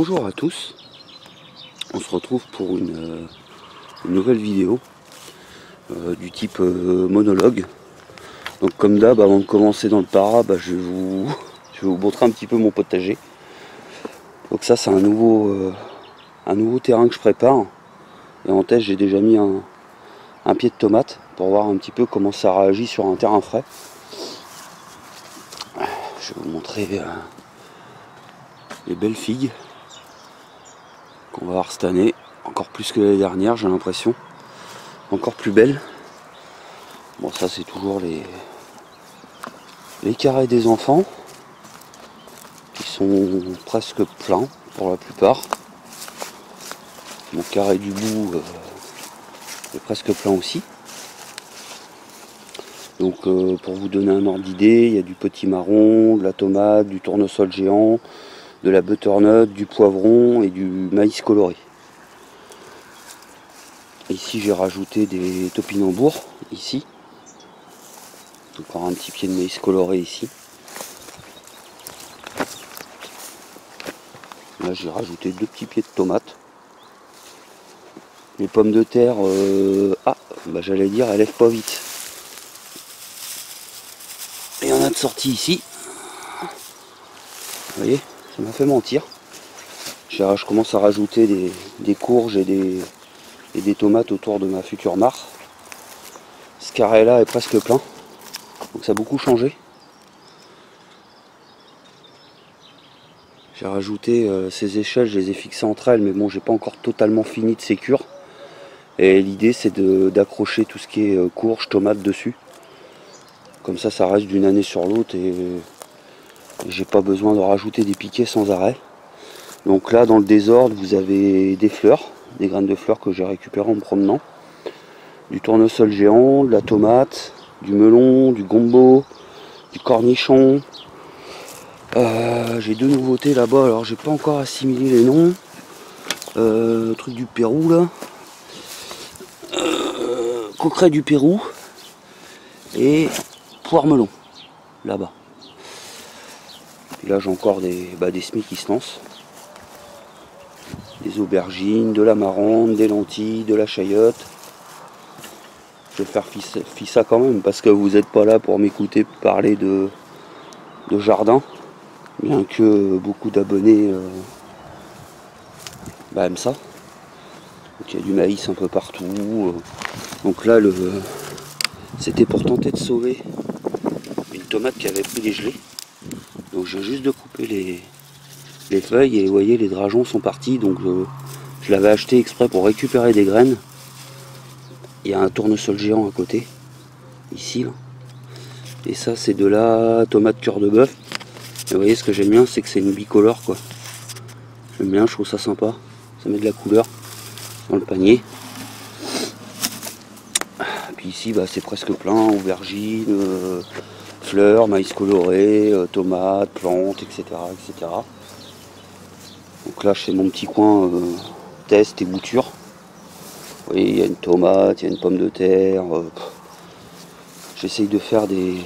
Bonjour à tous, on se retrouve pour une nouvelle vidéo du type monologue. Donc comme d'hab, avant de commencer dans le para, je vais vous montrer un petit peu mon potager. Donc ça c'est un nouveau terrain que je prépare. Et en test j'ai déjà mis un pied de tomate pour voir un petit peu comment ça réagit sur un terrain frais. Je vais vous montrer les belles figues qu'on va avoir cette année, encore plus que l'année dernière j'ai l'impression, encore plus belles. Bon, ça c'est toujours les carrés des enfants qui sont presque pleins pour la plupart. Mon carré du bout est presque plein aussi. Donc pour vous donner un ordre d'idée, il y a du potimarron, de la tomate, du tournesol géant, de la butternut, du poivron et du maïs coloré. Ici j'ai rajouté des topinambours, ici. Encore un petit pied de maïs coloré ici. Là j'ai rajouté 2 petits pieds de tomates. Les pommes de terre, j'allais dire, elles lèvent pas vite. Il y en a de sorties ici. Vous voyez, ça m'a fait mentir. Je commence à rajouter des courges et des tomates autour de ma future mare. Ce carré là est presque plein. Donc ça a beaucoup changé. J'ai rajouté ces échelles, je les ai fixées entre elles, mais bon, j'ai pas encore totalement fini de sécure. Et l'idée c'est d'accrocher tout ce qui est courge, tomate dessus. Comme ça reste d'une année sur l'autre et j'ai pas besoin de rajouter des piquets sans arrêt. Donc là dans le désordre vous avez des fleurs, des graines de fleurs que j'ai récupérées en me promenant. Du tournesol géant, de la tomate, du melon, du gombo, du cornichon. J'ai 2 nouveautés là-bas, alors j'ai pas encore assimilé les noms. Truc du Pérou là. Coqueret du Pérou et poire melon là-bas. Et là j'ai encore des semis qui se lancent. Des aubergines, de l'amarante, des lentilles, de la chayotte. Je vais faire ça quand même parce que vous n'êtes pas là pour m'écouter parler de jardin, bien que beaucoup d'abonnés aiment ça. Donc il y a du maïs un peu partout. Donc là c'était pour tenter de sauver une tomate qui avait pris des gelées. Donc j'ai juste de couper les feuilles et vous voyez les drageons sont partis. Donc je l'avais acheté exprès pour récupérer des graines. Il y a un tournesol géant à côté, ici là. Et ça c'est de la tomate cœur de bœuf. Et vous voyez ce que j'aime bien c'est que c'est une bicolore quoi. J'aime bien, je trouve ça sympa. Ça met de la couleur dans le panier. Puis ici c'est presque plein, aubergines, fleurs, maïs coloré, tomates, plantes, etc., etc. Donc là je fais mon petit coin test et bouture. Vous voyez, il y a une tomate, il y a une pomme de terre. J'essaye de faire des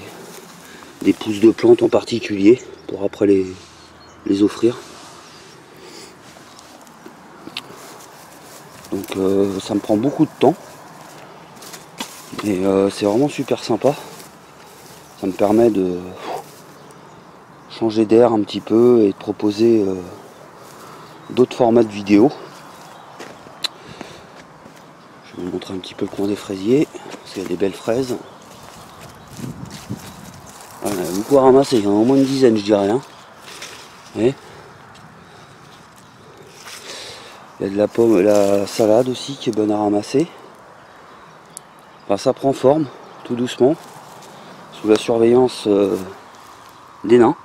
pousses de plantes en particulier pour après les offrir. Donc ça me prend beaucoup de temps. Mais c'est vraiment super sympa. Ça me permet de changer d'air un petit peu et de proposer d'autres formats de vidéos. Je vais vous montrer un petit peu le coin des fraisiers, parce qu'il y a des belles fraises. Voilà, il y a beaucoup à ramasser, il y en a au moins une dizaine je dirais. Et il y a de la pomme, la salade aussi qui est bonne à ramasser. Enfin, ça prend forme, tout doucement, sous la surveillance des nains.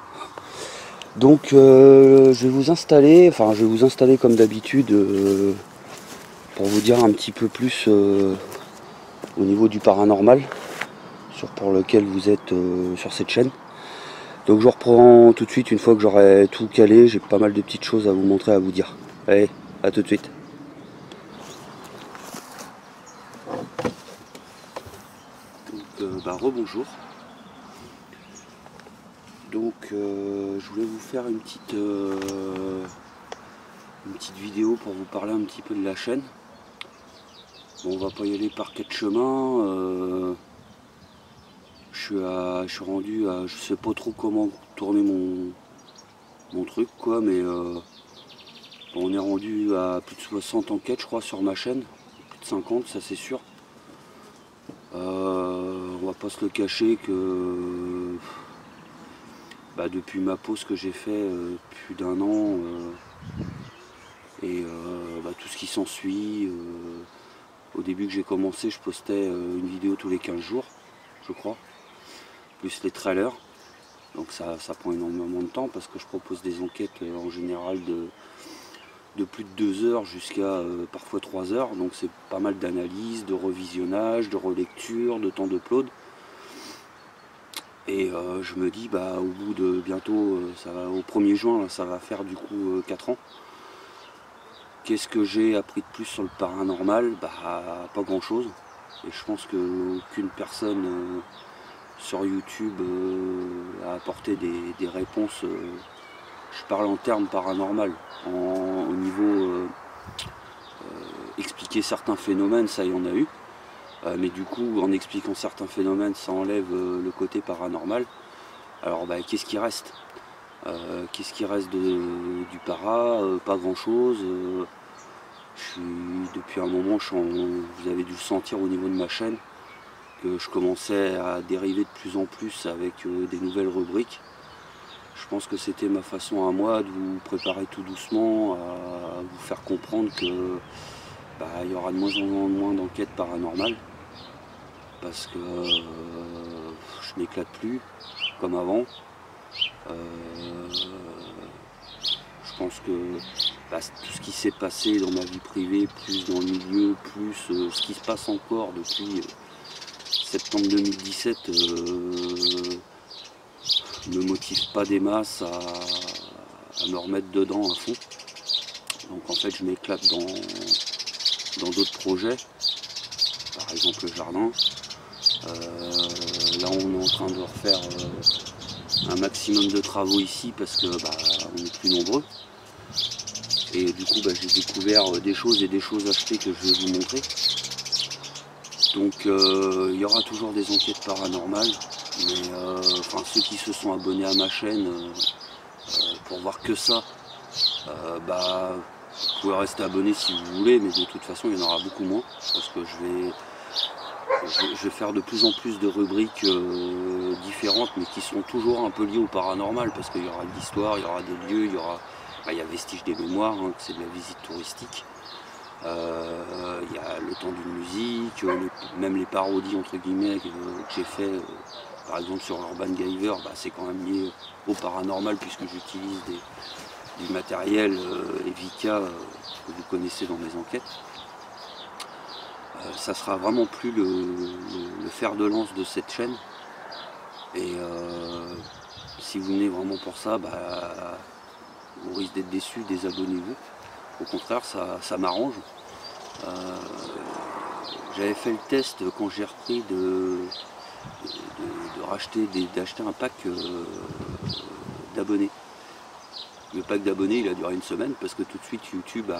Donc je vais vous installer comme d'habitude pour vous dire un petit peu plus au niveau du paranormal pour lequel vous êtes sur cette chaîne. Donc je reprends tout de suite une fois que j'aurai tout calé, j'ai pas mal de petites choses à vous montrer, à vous dire. Allez, à tout de suite. Donc rebonjour. Donc je voulais vous faire une petite une petite vidéo pour vous parler un petit peu de la chaîne. Bon, on va pas y aller par 4 chemins. Je suis rendu à, je sais pas trop comment tourner mon truc quoi, mais on est rendu à plus de 60 enquêtes je crois sur ma chaîne, plus de 50 ça c'est sûr. On va pas se le cacher que depuis ma pause que j'ai fait plus d'1 an et tout ce qui s'ensuit, au début que j'ai commencé je postais une vidéo tous les 15 jours je crois, plus les trailers, donc ça prend énormément de temps parce que je propose des enquêtes en général de plus de 2 heures jusqu'à parfois 3 heures, donc c'est pas mal d'analyse, de revisionnage, de relecture, de temps d'upload. Et je me dis au bout de bientôt, ça va, au 1er juin, là, ça va faire du coup 4 ans. Qu'est-ce que j'ai appris de plus sur le paranormal? Pas grand chose. Et je pense qu'aucune personne sur YouTube a apporté des réponses. Je parle en termes paranormal, au niveau expliquer certains phénomènes, ça il y en a eu. Mais du coup, en expliquant certains phénomènes, ça enlève le côté paranormal. Alors qu'est-ce qui reste? Qu'est-ce qui reste du para? Pas grand chose. Depuis un moment, vous avez dû le sentir au niveau de ma chaîne, que je commençais à dériver de plus en plus avec des nouvelles rubriques. Je pense que c'était ma façon à moi de vous préparer tout doucement, à vous faire comprendre que il y aura de moins en moins d'enquêtes paranormales, parce que je m'éclate plus comme avant. Je pense que tout ce qui s'est passé dans ma vie privée, plus dans le milieu, plus ce qui se passe encore depuis septembre 2017 me motive pas des masses à me remettre dedans à fond. Donc en fait je m'éclate dans d'autres projets, par exemple le jardin. Là on est en train de refaire un maximum de travaux ici parce que on est plus nombreux. Et du coup j'ai découvert des choses et des choses achetées que je vais vous montrer. Donc il y aura toujours des enquêtes paranormales. Mais ceux qui se sont abonnés à ma chaîne pour voir que ça, vous pouvez rester abonné si vous voulez, mais de toute façon il y en aura beaucoup moins parce que je vais faire de plus en plus de rubriques différentes, mais qui sont toujours un peu liées au paranormal, parce qu'il y aura de l'histoire, il y aura des lieux, il y a Vestiges des mémoires, hein, c'est de la visite touristique. Il y a le temps d'une musique, même les parodies entre guillemets que j'ai fait. Par exemple sur Urban Giver, c'est quand même lié au paranormal puisque j'utilise du matériel Evika que vous connaissez dans mes enquêtes. Ça sera vraiment plus le fer de lance de cette chaîne. Et si vous venez vraiment pour ça, vous risquez d'être déçus, désabonnez-vous. Au contraire, ça m'arrange. J'avais fait le test quand j'ai repris d'acheter un pack d'abonnés. Le pack d'abonnés il a duré 1 semaine parce que tout de suite YouTube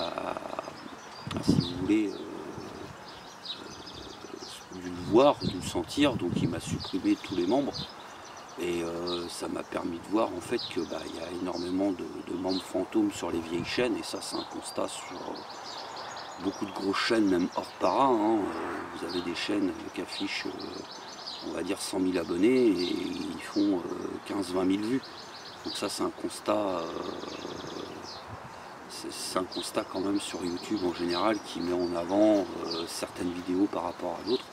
si vous voulez, dû le voir, dû le sentir, donc il m'a supprimé tous les membres. Et ça m'a permis de voir en fait que y a énormément de membres fantômes sur les vieilles chaînes, et ça c'est un constat sur beaucoup de grosses chaînes, même hors para. Hein. Vous avez des chaînes qui affichent on va dire 100 000 abonnés et ils font 15-20 000 vues. Donc ça c'est un constat, quand même sur YouTube en général qui met en avant certaines vidéos par rapport à d'autres.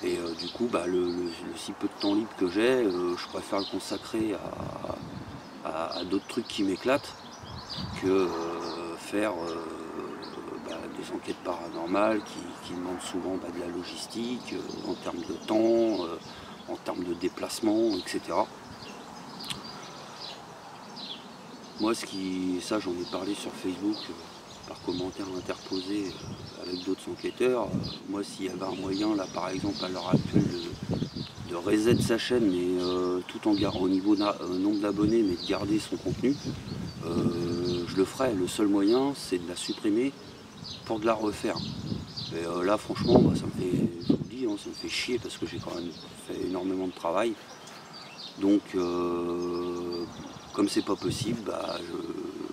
Et du coup le si peu de temps libre que j'ai, je préfère le consacrer à d'autres trucs qui m'éclatent que faire des enquêtes paranormales qui demandent souvent de la logistique, en termes de temps, en termes de déplacement, etc. Moi, ça j'en ai parlé sur Facebook par commentaire interposé avec d'autres enquêteurs. Moi, s'il y avait un moyen, là par exemple à l'heure actuelle, de reset sa chaîne, mais tout en gardant au niveau nombre d'abonnés, mais de garder son contenu, je le ferai. Le seul moyen, c'est de la supprimer pour de la refaire. Et là, franchement, bah, ça me fait, je vous le dis, hein, ça me fait chier parce que j'ai quand même fait énormément de travail. Donc, comme c'est pas possible, bah,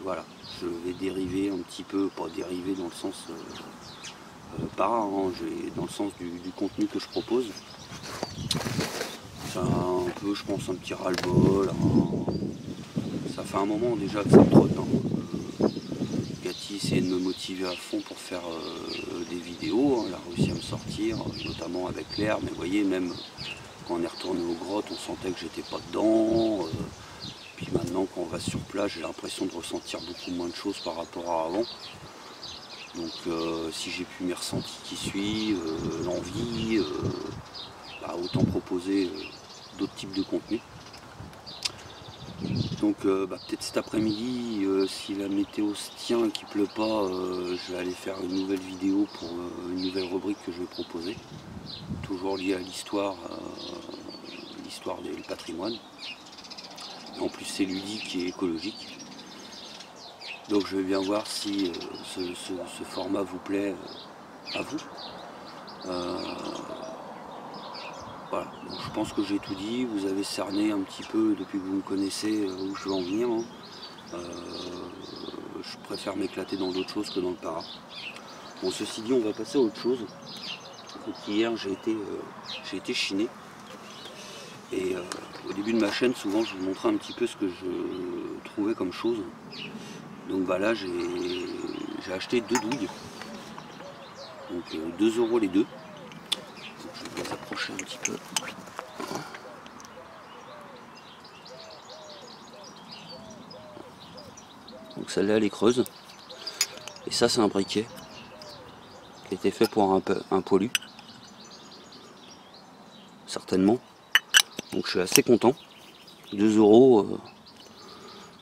voilà, je vais dériver un petit peu, pas dériver dans le sens dans le sens du contenu que je propose. C'est un peu, je pense, un petit ras-le-bol. Ça fait un moment déjà que ça me trotte. Cathy essayait de me motiver à fond pour faire des vidéos. Elle a réussi à me sortir, notamment avec l'air. Mais vous voyez, même quand on est retourné aux grottes, on sentait que j'étais pas dedans. Puis maintenant, quand on va sur place, j'ai l'impression de ressentir beaucoup moins de choses par rapport à avant. Donc si j'ai plus mes ressentis qui suivent, l'envie, bah, autant proposer d'autres types de contenus. Donc bah, peut-être cet après-midi, si la météo se tient et qu'il ne pleut pas, je vais aller faire une nouvelle vidéo pour une nouvelle rubrique que je vais proposer. Toujours liée à l'histoire du patrimoine. Et en plus c'est ludique et écologique. Donc je vais bien voir si ce format vous plaît à vous. Voilà, donc je pense que j'ai tout dit, vous avez cerné un petit peu depuis que vous me connaissez où je veux en venir. Je préfère m'éclater dans d'autres choses que dans le para. Bon, ceci dit, on va passer à autre chose. Donc, hier j'ai été chiné. Et au début de ma chaîne, souvent je vous montrais un petit peu ce que je trouvais comme chose. Donc bah là j'ai acheté 2 douilles. Donc 2 € les deux. Donc, je vais les approcher un petit peu. Donc celle-là elle est creuse. Et ça c'est un briquet qui a été fait pour un poilu. Certainement. Donc je suis assez content. 2 €,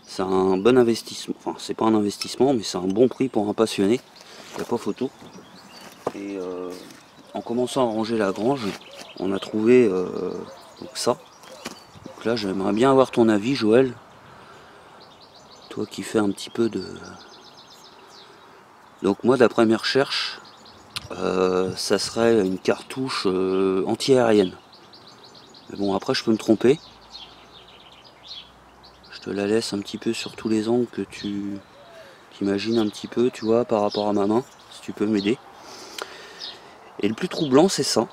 c'est un bon investissement. Enfin c'est pas un investissement mais c'est un bon prix pour un passionné. Il n'y a pas photo. Et en commençant à ranger la grange, on a trouvé donc ça. Donc là j'aimerais bien avoir ton avis Joël. Toi qui fais un petit peu de... Donc moi d'après mes recherches, ça serait une cartouche anti-aérienne. Mais bon après je peux me tromper. Je te la laisse un petit peu sur tous les angles que tu t'imagines un petit peu, tu vois, par rapport à ma main, si tu peux m'aider. Et le plus troublant c'est ça.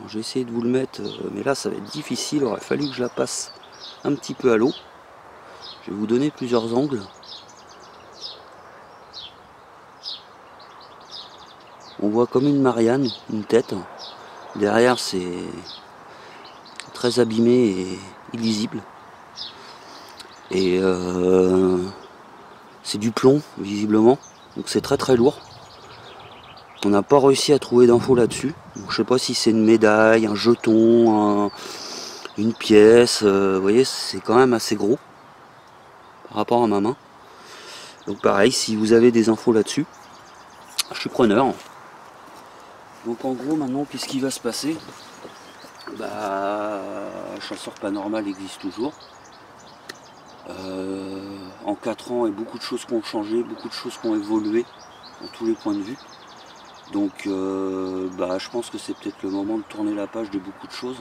J'ai essayé de vous le mettre, mais là ça va être difficile, il aurait fallu que je la passe un petit peu à l'eau. Je vais vous donner plusieurs angles. On voit comme une Marianne, une tête. Derrière c'est très abîmé et illisible. Et c'est du plomb visiblement, donc c'est très très lourd. On n'a pas réussi à trouver d'infos là-dessus. Je sais pas si c'est une médaille, un jeton, une pièce. Vous voyez, c'est quand même assez gros par rapport à ma main. Donc pareil, si vous avez des infos là-dessus, je suis preneur. Donc en gros maintenant, qu'est-ce qui va se passer? Bah, chasseur pas normal existe toujours. En 4 ans, il y a beaucoup de choses qui ont changé, beaucoup de choses qui ont évolué dans tous les points de vue. Donc bah, je pense que c'est peut-être le moment de tourner la page de beaucoup de choses.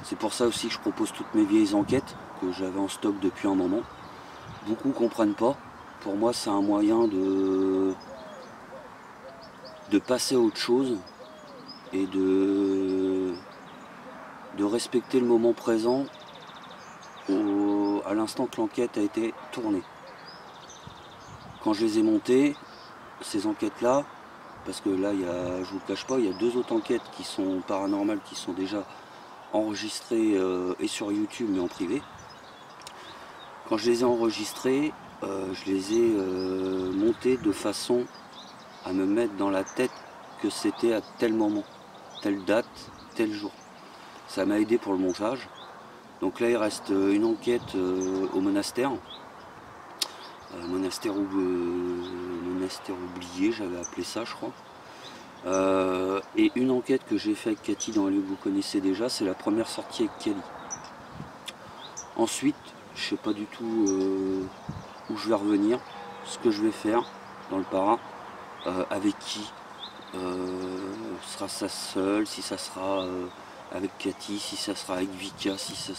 C'est pour ça aussi que je propose toutes mes vieilles enquêtes que j'avais en stock depuis un moment. Beaucoup ne comprennent pas. Pour moi c'est un moyen de passer à autre chose et de respecter le moment présent à l'instant que l'enquête a été tournée. Quand je les ai montées, ces enquêtes-là, parce que là, je vous le cache pas, il y a 2 autres enquêtes qui sont paranormales, qui sont déjà enregistrées et sur YouTube, mais en privé. Quand je les ai enregistrées, je les ai montées de façon à me mettre dans la tête que c'était à tel moment, telle date, tel jour. Ça m'a aidé pour le montage. Donc là, il reste une enquête au monastère. Monastère oublié, j'avais appelé ça, je crois. Et une enquête que j'ai fait avec Cathy dans un lieu que vous connaissez déjà, c'est la première sortie avec Kelly. Ensuite, Je sais pas du tout où je vais revenir, ce que je vais faire dans le para, avec qui. Sera ça seul, si ça sera avec Cathy, si ça sera avec Vika, si ça...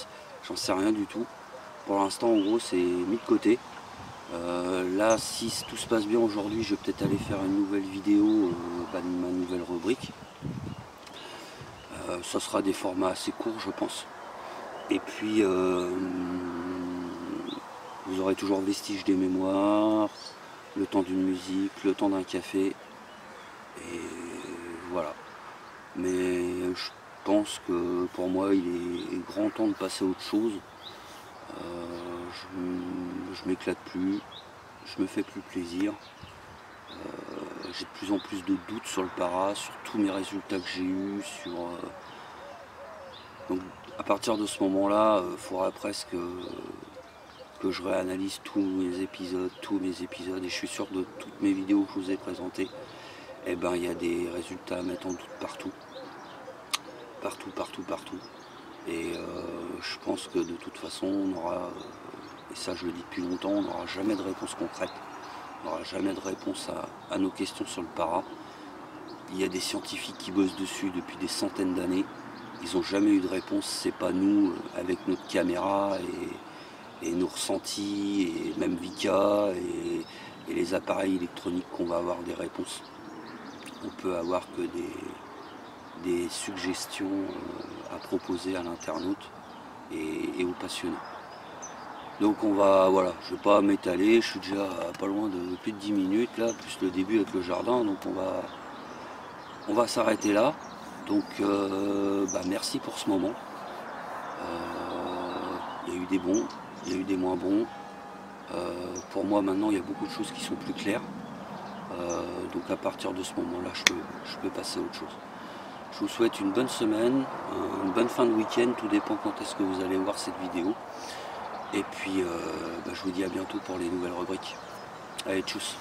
j'en sais rien du tout. Pour l'instant, en gros, c'est mis de côté. Là, si tout se passe bien aujourd'hui, je vais peut-être aller faire une nouvelle vidéo de ma nouvelle rubrique. Ça sera des formats assez courts, je pense. Et puis, vous aurez toujours vestige des mémoires, le temps d'une musique, le temps d'un café. Et voilà. Mais je pense que pour moi, il est grand temps de passer à autre chose. Je m'éclate plus, je me fais plus plaisir. J'ai de plus en plus de doutes sur le para, sur tous mes résultats que j'ai eus, donc à partir de ce moment-là, il faudra presque que je réanalyse tous mes épisodes, et je suis sûr de toutes mes vidéos que je vous ai présentées, eh ben il y a des résultats à mettre en doute partout. Partout. Et je pense que de toute façon, on aura, et ça je le dis depuis longtemps, on n'aura jamais de réponse concrète. On n'aura jamais de réponse à nos questions sur le para. Il y a des scientifiques qui bossent dessus depuis des centaines d'années. Ils n'ont jamais eu de réponse. C'est pas nous, avec notre caméra et nos ressentis, et même Vika et les appareils électroniques qu'on va avoir des réponses. On peut avoir que des suggestions à proposer à l'internaute et aux passionnés. Donc on va, voilà, je ne vais pas m'étaler, je suis déjà pas loin de plus de 10 minutes là, plus le début avec le jardin, donc on va s'arrêter là. Donc merci pour ce moment. Il y a eu des bons, il y a eu des moins bons. Pour moi maintenant il y a beaucoup de choses qui sont plus claires. Donc à partir de ce moment-là, je peux passer à autre chose. Je vous souhaite une bonne semaine, une bonne fin de week-end, tout dépend quand est-ce que vous allez voir cette vidéo. Et puis je vous dis à bientôt pour les nouvelles rubriques. Allez, tchuss.